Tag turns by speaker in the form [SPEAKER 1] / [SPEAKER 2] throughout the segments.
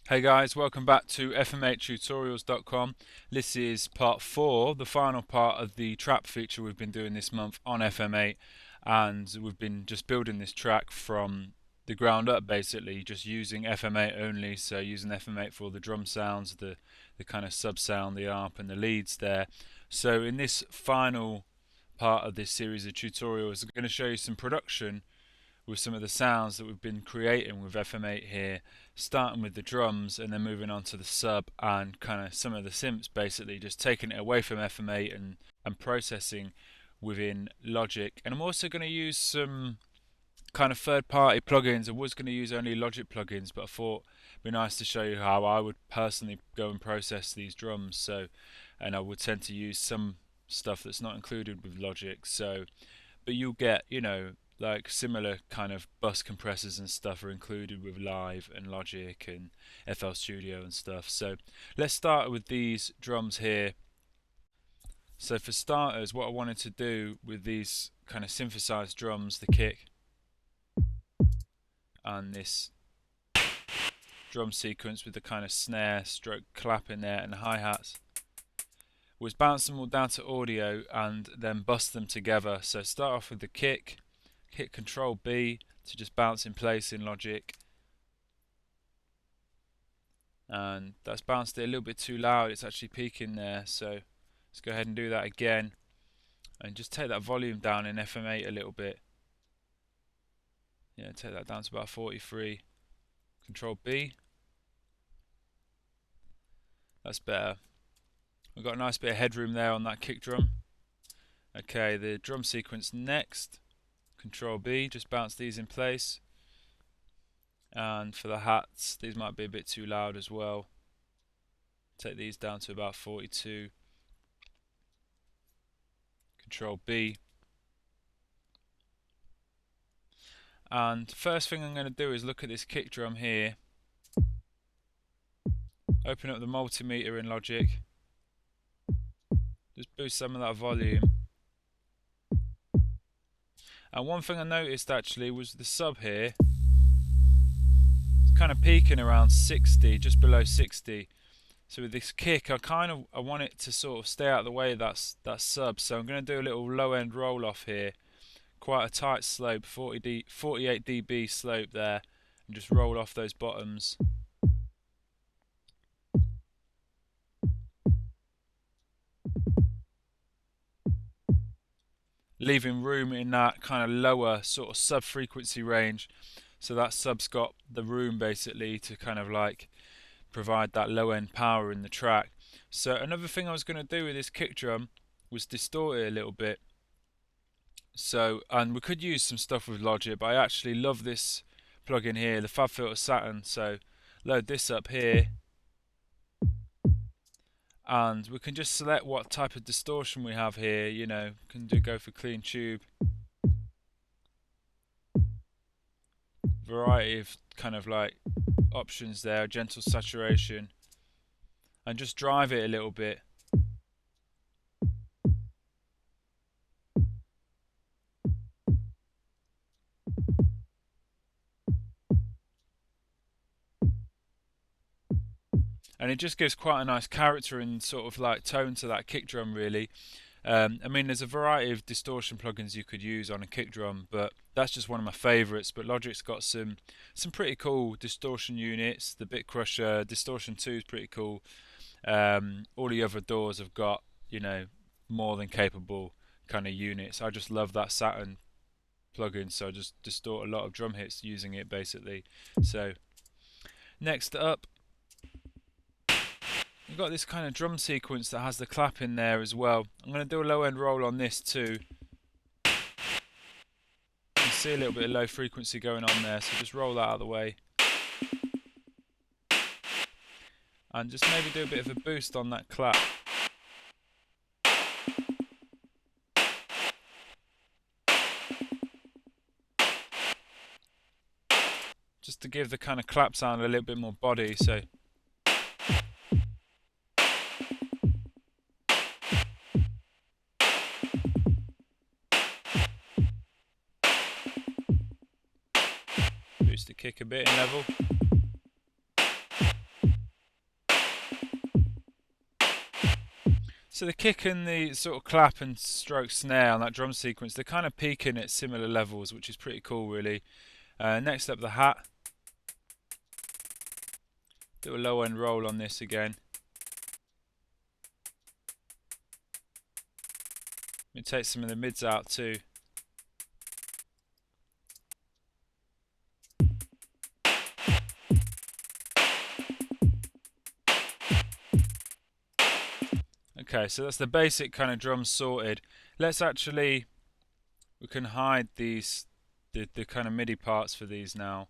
[SPEAKER 1] Hey guys, welcome back to FM8tutorials.com. This is part 4, the final part of the trap feature we've been doing this month on FM8, and we've been just building this track from the ground up, basically just using FM8 only, so using FM8 for all the drum sounds, the kind of sub sound, the ARP and the leads there. So in this final part of this series of tutorials, I'm going to show you some production with some of the sounds that we've been creating with FM8 here, starting with the drums and then moving on to the sub and kind of some of the synths, basically just taking it away from FM8 and processing within Logic. And I'm also going to use some kind of third-party plugins. I was going to use only Logic plugins, but I thought it'd be nice to show you how I would personally go and process these drums. So, and I would tend to use some stuff that's not included with Logic. So, but you'll get, you know, like similar kind of bus compressors and stuff are included with Live and Logic and FL Studio and stuff. So let's start with these drums here. So for starters, what I wanted to do with these kind of synthesized drums, the kick and this drum sequence with the kind of snare stroke clap in there and the hi-hats, was bounce them all down to audio and then bust them together. So start off with the kick, hit Control B to just bounce in place in Logic, and that's bounced it a little bit too loud, it's actually peaking there, so let's go ahead and do that again and just take that volume down in FM8 a little bit. Yeah, take that down to about 43. Control B, that's better. We've got a nice bit of headroom there on that kick drum. Okay, the drum sequence next. Control B, just bounce these in place. And for the hats, these might be a bit too loud as well. Take these down to about 42. Control B. And first thing I'm going to do is look at this kick drum here. Open up the multimeter in Logic. Just boost some of that volume. And one thing I noticed actually was the sub here, it's kind of peaking around 60, just below 60. So with this kick, I want it to sort of stay out of the way of that sub. So I'm going to do a little low end roll off here, quite a tight slope, 48 dB slope there, and just roll off those bottoms. Leaving room in that kind of lower sort of sub frequency range, so that sub's got the room basically to kind of like provide that low end power in the track. So another thing I was going to do with this kick drum was distort it a little bit. So, and we could use some stuff with Logic, but I actually love this plugin here, the FabFilter Saturn. So load this up here, and we can just select what type of distortion we have here. You know, go for clean tube, variety of kind of like options there, gentle saturation, and just drive it a little bit. And it just gives quite a nice character and sort of like tone to that kick drum, really. I mean, there's a variety of distortion plugins you could use on a kick drum, but that's just one of my favourites. But Logic's got some pretty cool distortion units. The Bit Crusher Distortion 2 is pretty cool. All the other DAWs have got, you know, more than capable kind of units. I just love that Saturn plugin, so I just distort a lot of drum hits using it basically. So next up, we've got this kind of drum sequence that has the clap in there as well. I'm going to do a low end roll on this too. You can see a little bit of low frequency going on there, so just roll that out of the way. and just maybe do a bit of a boost on that clap. Just to give the kind of clap sound a little bit more body. So boost the kick a bit in level. So the kick and the sort of clap and stroke snare on that drum sequence, they're kind of peaking at similar levels, which is pretty cool really. Next up, the hat. Do a low end roll on this again. Let me take some of the mids out too. Okay, so that's the basic kind of drums sorted. Let's actually, we can hide these, the kind of MIDI parts for these now.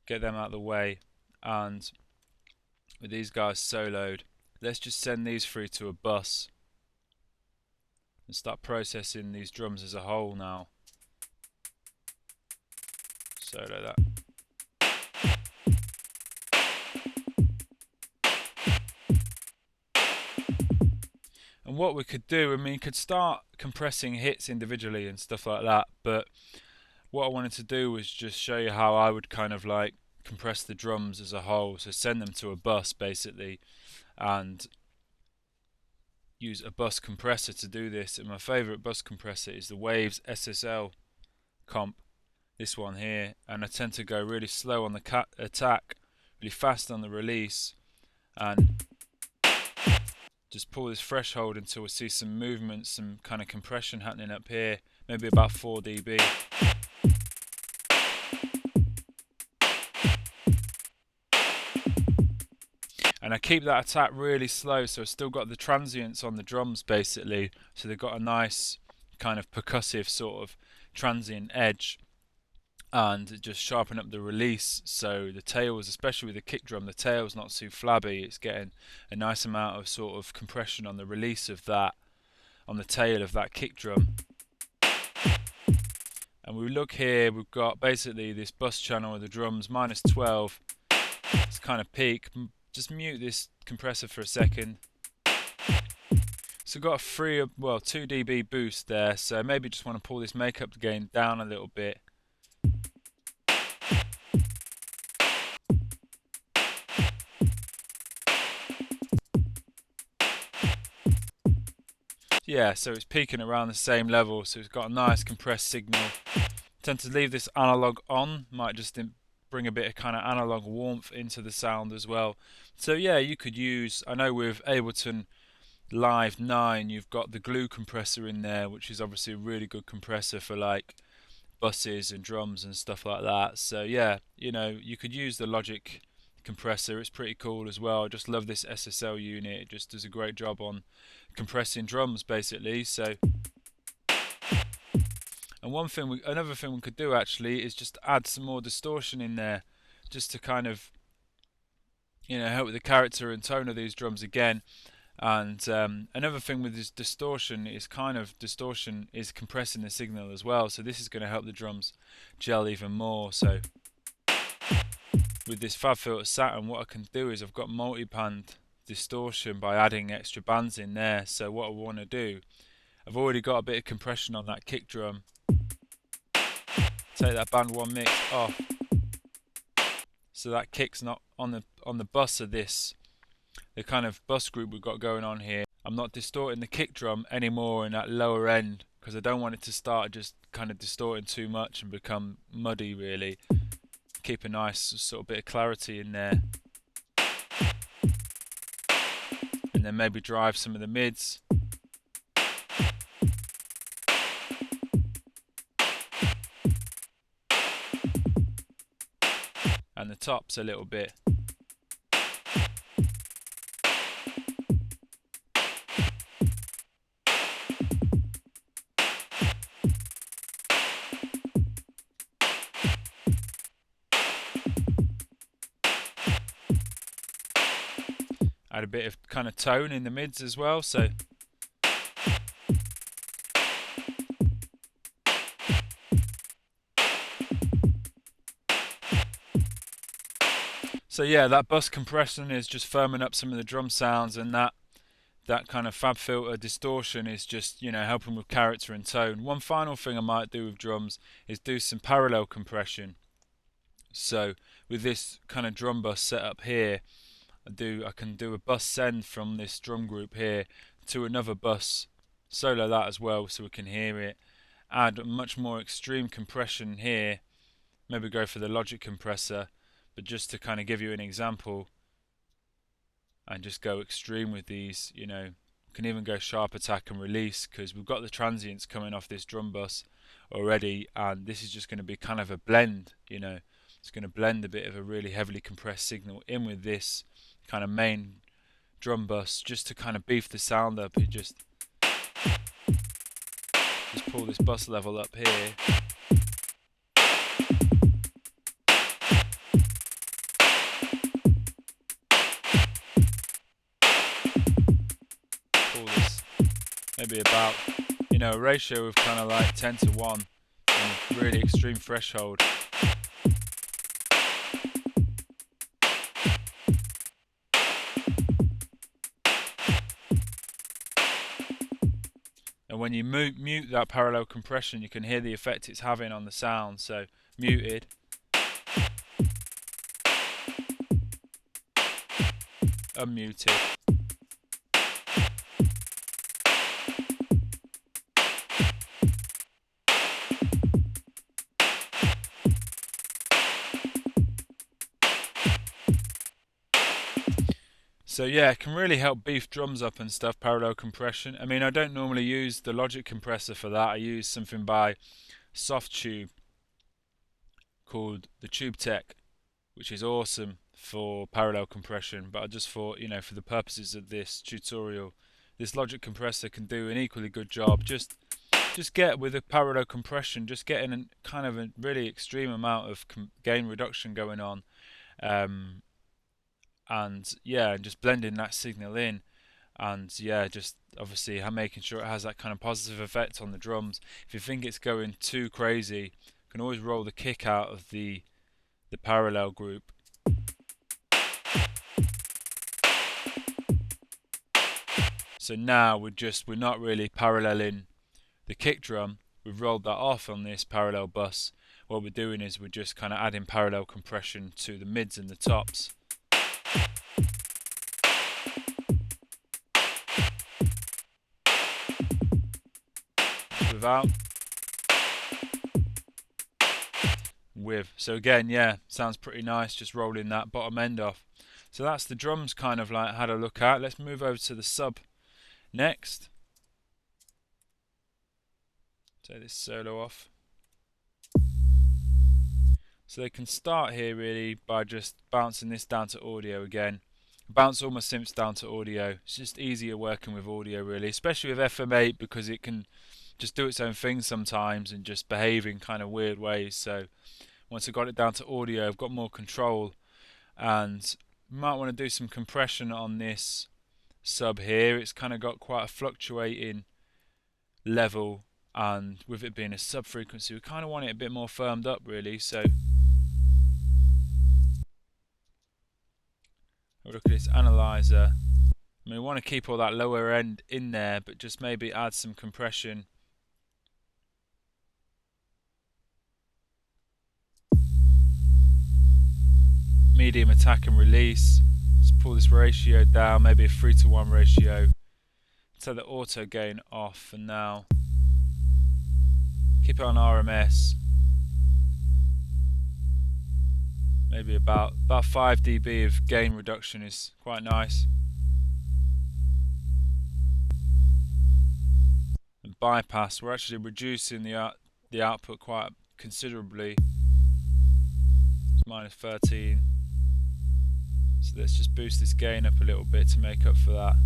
[SPEAKER 1] Get them out of the way. And with these guys soloed, let's just send these through to a bus and start processing these drums as a whole now. Solo that. And what we could do, I mean, could start compressing hits individually and stuff like that, but what I wanted to do was just show you how I would kind of like compress the drums as a whole, so send them to a bus basically and use a bus compressor to do this. And my favourite bus compressor is the Waves SSL comp, this one here, and I tend to go really slow on the attack, really fast on the release, and just pull this threshold until we see some movement, some kind of compression happening up here, maybe about 4 dB. And I keep that attack really slow, so I've still got the transients on the drums basically, so they've got a nice kind of percussive sort of transient edge, and just sharpen up the release, so the tails, especially with the kick drum, the tail's not too flabby, it's getting a nice amount of sort of compression on the release of that, on the tail of that kick drum. And we look here, we've got basically this bus channel of the drums, -12, it's kind of peak. Just mute this compressor for a second. So got a 2 dB boost there, so maybe just want to pull this makeup gain down a little bit. Yeah, so it's peaking around the same level, so it's got a nice compressed signal. Tend to leave this analog on, might just bring a bit of kind of analog warmth into the sound as well. So yeah, you could use, I know with Ableton Live 9 you've got the glue compressor in there, which is obviously a really good compressor for like buses and drums and stuff like that. So yeah, you know, you could use the Logic compressor, it's pretty cool as well. I just love this SSL unit, it just does a great job on compressing drums basically. So, and another thing we could do actually is just add some more distortion in there, just to kind of, you know, help with the character and tone of these drums again. And another thing with this distortion is compressing the signal as well, so this is going to help the drums gel even more. So with this FabFilter Saturn, what I can do is I've got multi-band distortion by adding extra bands in there. So what I want to do, I've already got a bit of compression on that kick drum, take that band 1 mix off, so that kick's not on the bus of this, the kind of bus group we've got going on here. I'm not distorting the kick drum anymore in that lower end, because I don't want it to start just kind of distorting too much and become muddy really. Keep a nice sort of bit of clarity in there. And then maybe drive some of the mids. And the tops a little bit. add a bit of kind of tone in the mids as well. So yeah, that bus compression is just firming up some of the drum sounds, and that kind of fab filter distortion is just, you know, helping with character and tone. One final thing I might do with drums is do some parallel compression. So with this kind of drum bus setup here, I can do a bus send from this drum group here to another bus, solo that as well so we can hear it. Add a much more extreme compression here, maybe go for the Logic compressor, but just to kind of give you an example, and just go extreme with these, you know, can even go sharp attack and release, because we've got the transients coming off this drum bus already, and this is just going to be kind of a blend, you know. It's going to blend a bit of a really heavily compressed signal in with this kind of main drum bus, just to kind of beef the sound up. You just pull this bus level up here. Pull this maybe about, you know, a ratio of kind of like 10 to 1 and really extreme threshold. And when you mute that parallel compression, you can hear the effect it's having on the sound. So muted. Unmuted. So yeah, it can really help beef drums up and stuff, parallel compression. I mean, I don't normally use the Logic compressor for that. I use something by Softtube called the Tube Tech, which is awesome for parallel compression. But I just thought, you know, for the purposes of this tutorial, this Logic compressor can do an equally good job. Just get with a parallel compression, just getting a kind of a really extreme amount of gain reduction going on. And yeah, just blending that signal in, and yeah, just obviously making sure it has that kind of positive effect on the drums. If you think it's going too crazy, you can always roll the kick out of the parallel group. So now we're not really paralleling the kick drum, we've rolled that off on this parallel bus. What we're doing is we're just kind of adding parallel compression to the mids and the tops. Without. With. So again, yeah, sounds pretty nice, just rolling that bottom end off. So that's the drums kind of like had a look at. Let's move over to the sub next. Take this solo off. So they can start here really by just bouncing this down to audio again. Bounce all my synths down to audio. It's just easier working with audio really, especially with FM8, because it can just do its own thing sometimes and just behave in kind of weird ways. So once I've got it down to audio, I've got more control, and might want to do some compression on this sub here. It's kind of got quite a fluctuating level, and with it being a sub frequency, we kind of want it a bit more firmed up really. So look at this analyzer. I mean, we want to keep all that lower end in there, but just maybe add some compression. Medium attack and release. Let's pull this ratio down, maybe a 3:1 ratio. Take the auto gain off, and now keep it on RMS. Maybe about 5 dB of gain reduction is quite nice. And bypass, we're actually reducing the output quite considerably. It's -13. So let's just boost this gain up a little bit to make up for that.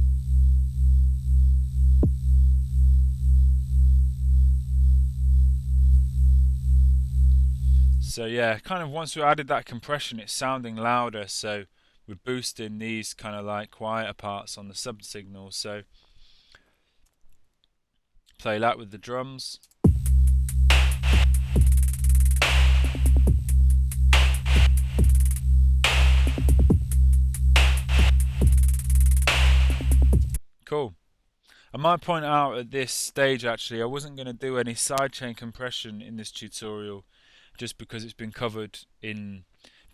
[SPEAKER 1] So yeah, kind of once we added that compression, it's sounding louder. So we're boosting these kind of like quieter parts on the sub signal. So play that with the drums. Cool. I might point out at this stage actually I wasn't going to do any sidechain compression in this tutorial, just because it's been covered in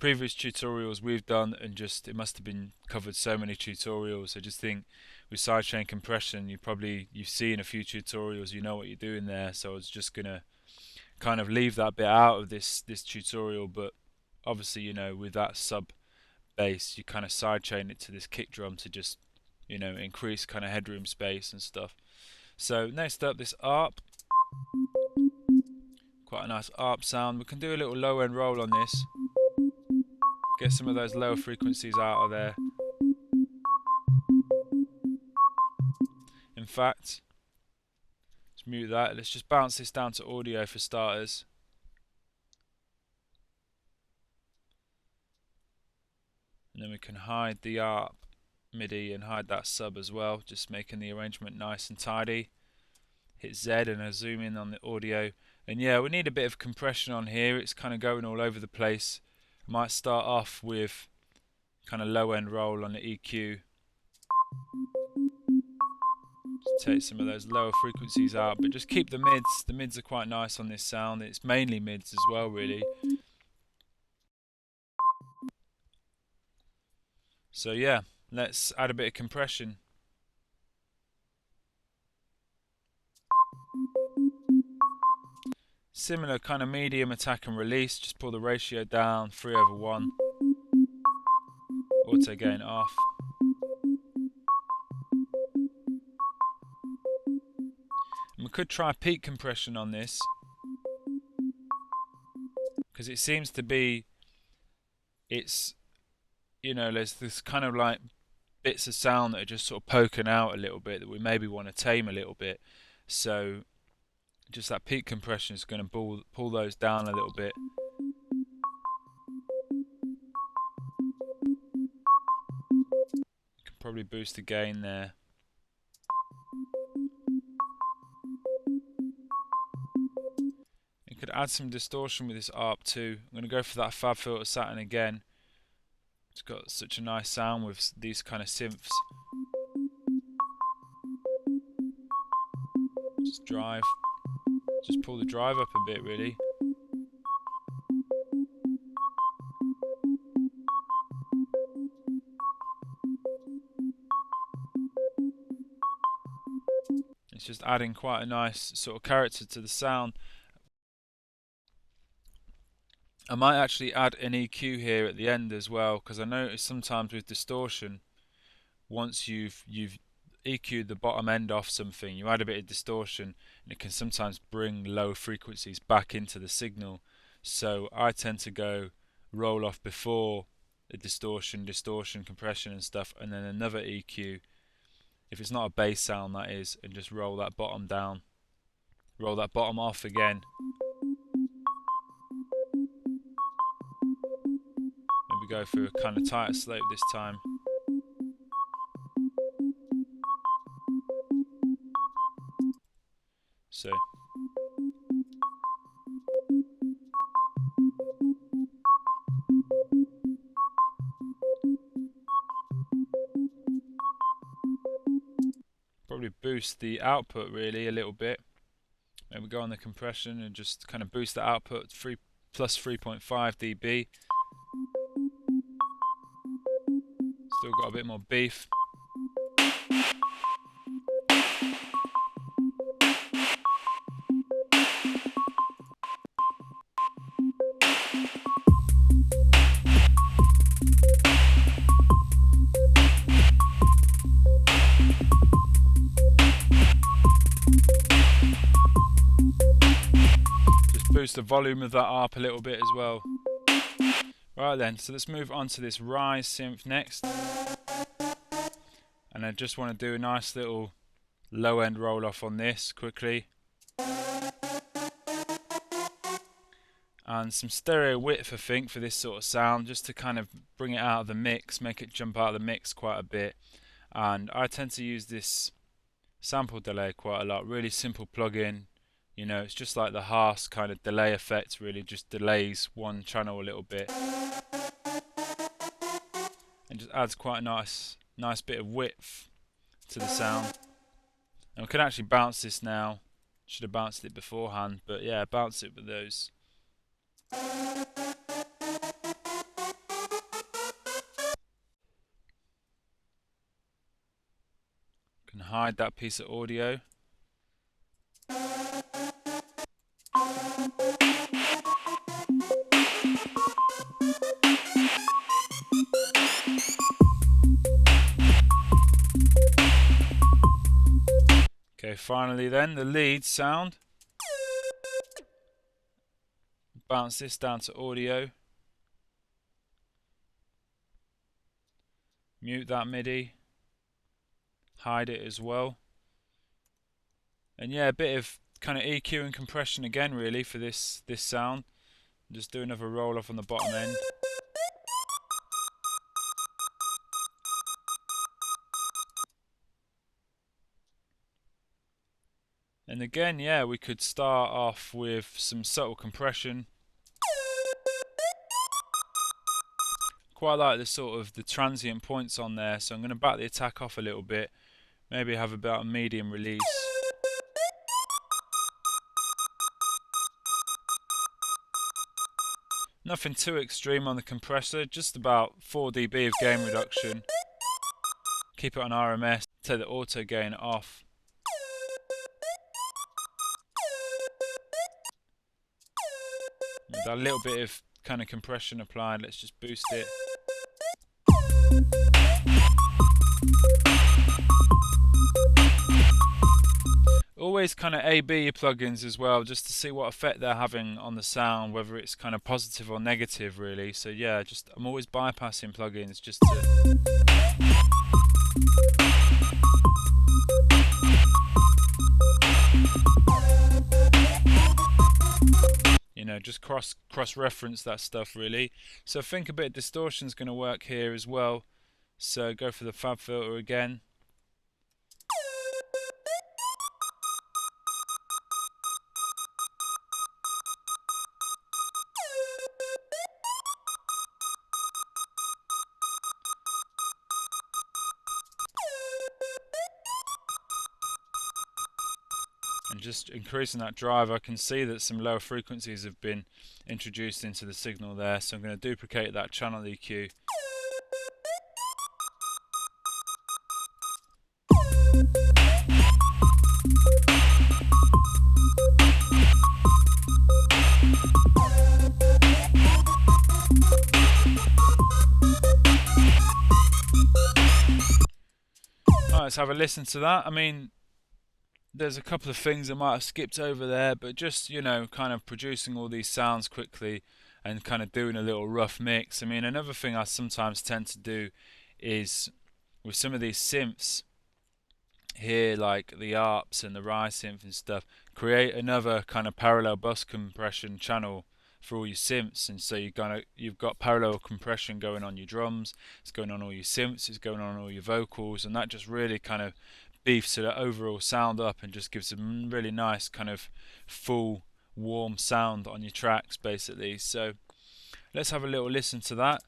[SPEAKER 1] previous tutorials we've done, and just it must have been covered so many tutorials. I just think with sidechain compression you've seen a few tutorials, you know what you're doing there, so I was just going to kind of leave that bit out of this tutorial. But obviously, you know, with that sub bass you kind of sidechain it to this kick drum to just, you know, increase kind of headroom space and stuff. So next up, this ARP, quite a nice ARP sound. We can do a little low end roll on this, get some of those lower frequencies out of there. In fact, let's mute that. Let's just bounce this down to audio for starters. And then we can hide the ARP MIDI and hide that sub as well, just making the arrangement nice and tidy. Hit Z and I zoom in on the audio, and yeah, we need a bit of compression on here. It's kind of going all over the place. I might start off with kind of low end roll on the EQ, just take some of those lower frequencies out, but just keep the mids. The mids are quite nice on this sound. It's mainly mids as well, really. So yeah, let's add a bit of compression. Similar kind of medium attack and release, just pull the ratio down, 3/1. Auto gain off. And we could try peak compression on this, because it seems to be, it's, you know, there's this kind of like bits of sound that are just sort of poking out a little bit that we maybe want to tame a little bit. So just that peak compression is going to pull those down a little bit. Can probably boost the gain there. You could add some distortion with this ARP too. I'm going to go for that Fab Filter Saturn again. It's got such a nice sound with these kind of synths. Just pull the drive up a bit, really. It's just adding quite a nice sort of character to the sound. I might actually add an EQ here at the end as well, because I notice sometimes with distortion, once you've EQ'd the bottom end off something, you add a bit of distortion and it can sometimes bring low frequencies back into the signal. So I tend to go roll off before the distortion, compression and stuff, and then another EQ, if it's not a bass sound that is, and just roll that bottom down, roll that bottom off again. Maybe go for a kind of tighter slope this time. So probably boost the output really a little bit. Maybe go on the compression and just kind of boost the output plus 3.5 dB. Still got a bit more beef. Boost the volume of that ARP a little bit as well. Right then, so let's move on to this Rise synth next. And I just want to do a nice little low end roll off on this quickly. and some stereo width, I think, for this sort of sound, just to kind of bring it out of the mix, make it jump out of the mix quite a bit. And I tend to use this sample delay quite a lot. Really simple plugin. You know, it's just like the Haas kind of delay effect, really just delays one channel a little bit and just adds quite a nice bit of width to the sound. And we can actually bounce this now. Should have bounced it beforehand, but yeah, bounce it with those. Can hide that piece of audio. Okay, finally then, the lead sound. Bounce this down to audio. Mute that MIDI. Hide it as well. And yeah, a bit of kind of EQ and compression again really for this sound. Just do another roll off on the bottom end. And again, yeah, we could start off with some subtle compression. Quite like the sort of the transient points on there, so I'm going to back the attack off a little bit. Maybe have about a medium release. Nothing too extreme on the compressor, just about 4 dB of gain reduction. Keep it on RMS, take the auto gain off. With that little bit of kind of compression applied, let's just boost it. Always kind of A/B your plugins as well, just to see what effect they're having on the sound, whether it's kind of positive or negative really. So yeah, just I'm always bypassing plugins just to you know, just cross-reference that stuff really. So I think a bit of distortion is going to work here as well. So go for the fab filter again. And just increasing that drive, I can see that some lower frequencies have been introduced into the signal there, so I'm going to duplicate that channel EQ. Alright, let's have a listen to that. I mean, there's a couple of things I might have skipped over there, but just, you know, kind of producing all these sounds quickly and kind of doing a little rough mix. I mean, another thing I sometimes tend to do is with some of these synths here, like the ARPs and the Rye synth and stuff, create another kind of parallel bus compression channel for all your synths, and so you've got parallel compression going on your drums, it's going on all your synths, it's going on all your vocals, and that just really kind of beefs the overall sound up and just gives a really nice kind of full warm sound on your tracks basically. So let's have a little listen to that.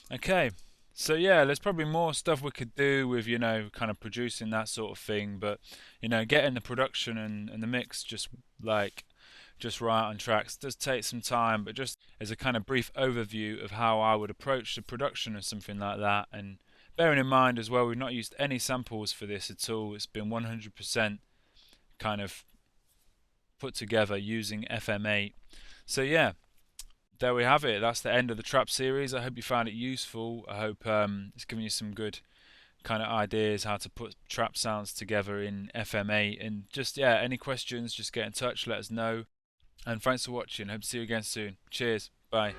[SPEAKER 1] Okay, so yeah, there's probably more stuff we could do with, you know, kind of producing that sort of thing, but, you know, getting the production and the mix just right on tracks does take some time, but just as a kind of brief overview of how I would approach the production of something like that, and bearing in mind as well, we've not used any samples for this at all. It's been 100% kind of put together using FM8. So yeah, there we have it. That's the end of the trap series. I hope you found it useful. I hope it's given you some good kind of ideas how to put trap sounds together in FM8. And just, yeah, any questions, just get in touch, let us know. And thanks for watching. Hope to see you again soon. Cheers. Bye.